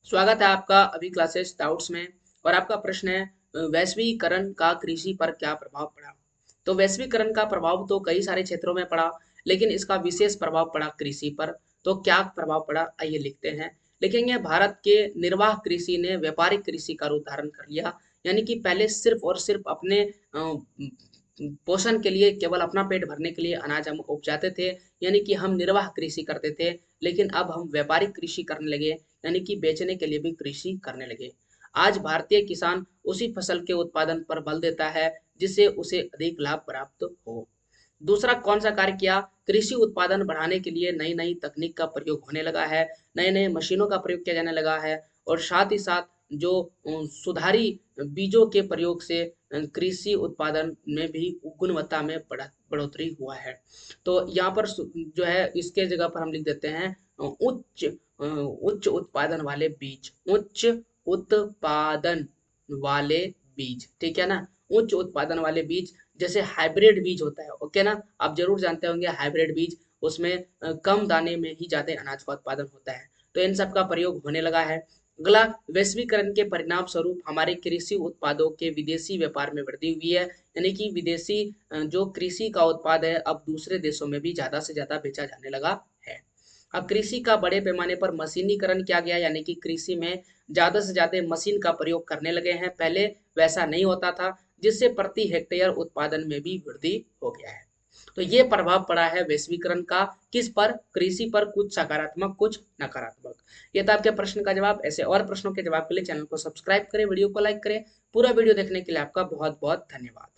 स्वागत है आपका अभी क्लासेस डाउट्स में। और आपका प्रश्न है वैश्वीकरण का कृषि पर क्या प्रभाव पड़ा। तो वैश्वीकरण का प्रभाव तो कई सारे क्षेत्रों में पड़ा, लेकिन इसका विशेष प्रभाव पड़ा कृषि पर। तो क्या प्रभाव पड़ा, आइए लिखते हैं। लिखेंगे भारत के निर्वाह कृषि ने व्यापारिक कृषि का रूप धारण कर लिया। यानी कि पहले सिर्फ और सिर्फ अपने पोषण के लिए, केवल अपना पेट भरने के लिए अनाज हम उपजाते थे, यानी कि हम निर्वाह कृषि करते थे। लेकिन अब हम व्यापारिक कृषि करने लगे, यानी कि बेचने के लिए भी कृषि करने लगे। आज भारतीय किसान उसी फसल के उत्पादन पर बल देता है जिससे उसे अधिक लाभ प्राप्त हो। दूसरा कौन सा कार्य किया, कृषि उत्पादन बढ़ाने के लिए नई नई तकनीक का प्रयोग होने लगा है, नए नए मशीनों का प्रयोग किया जाने लगा है। और साथ ही साथ जो सुधारी बीजों के प्रयोग से कृषि उत्पादन में भी गुणवत्ता में बढ़ोतरी हुआ है। तो यहाँ पर जो है इसके जगह पर हम लिख देते हैं उच्च उत्पादन वाले बीज, उच्च उत्पादन वाले बीज, ठीक है ना। उच्च उत्पादन वाले बीज, जैसे हाइब्रिड बीज होता है, ओके ना। आप जरूर जानते होंगे हाइब्रिड बीज, उसमें कम दाने में ही ज्यादा अनाज का उत्पादन होता है। तो इन सब का प्रयोग होने लगा है। अगला, वैश्वीकरण के परिणाम स्वरूप हमारे कृषि उत्पादों के विदेशी व्यापार में वृद्धि हुई है। यानी कि विदेशी जो कृषि का उत्पाद है अब दूसरे देशों में भी ज्यादा से ज्यादा बेचा जाने लगा है। अब कृषि का बड़े पैमाने पर मशीनीकरण किया गया, यानी कि कृषि में ज्यादा से ज्यादा मशीन का प्रयोग करने लगे हैं। पहले वैसा नहीं होता था, जिससे प्रति हेक्टेयर उत्पादन में भी वृद्धि हो गया है। तो ये प्रभाव पड़ा है वैश्वीकरण का, किस पर, कृषि पर। कुछ सकारात्मक, कुछ नकारात्मक। ये था आपके प्रश्न का जवाब। ऐसे और प्रश्नों के जवाब के लिए चैनल को सब्सक्राइब करें, वीडियो को लाइक करें। पूरा वीडियो देखने के लिए आपका बहुत बहुत धन्यवाद।